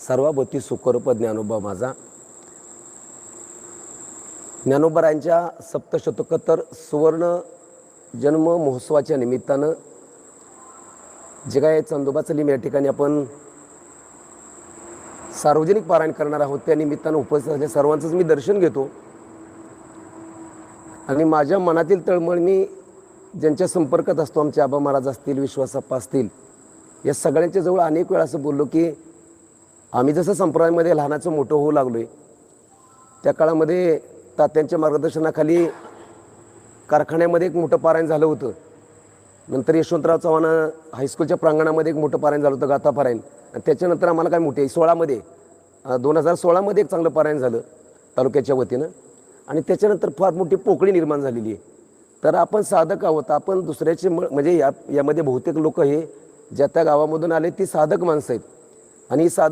सर्वाभूती सुखरूप ज्ञानोबा माझा. ज्ञानोबरायांच्या सप्तशतकोत्तर सुवर्ण जन्म महोत्सवाच्या निमित्तानं जे काय चांदोबाचं लिम या ठिकाणी आपण सार्वजनिक पारायण करणार आहोत, त्या निमित्तानं उपस्थित असलेल्या सर्वांचंच मी दर्शन घेतो आणि माझ्या मनातील तळमळ मी ज्यांच्या संपर्कात असतो, आमचे आबा महाराज असतील, विश्वासाप्पा असतील, या सगळ्यांच्या जवळ अनेक वेळा असं बोललो की आम्ही जसं संप्रदायामध्ये लहानाचं मोठं होऊ लागलो आहे, त्या काळामध्ये तात्यांच्या मार्गदर्शनाखाली कारखान्यामध्ये एक मोठं पारायण झालं होतं. नंतर यशवंतराव चव्हाण हायस्कूलच्या प्रांगणामध्ये एक मोठं पारायण झालं होतं, गाथा पारायण. आणि त्याच्यानंतर आम्हाला काय मोठे 2016मध्ये एक चांगलं पारायण झालं तालुक्याच्या वतीनं. आणि त्याच्यानंतर फार मोठी पोकळी निर्माण झालेली आहे. तर आपण साधक आहोत, आपण दुसऱ्याचे म्हणजे यामध्ये बहुतेक लोक हे ज्या त्या गावामधून आले ती साधक माणसं आहेत. आणि ही साधक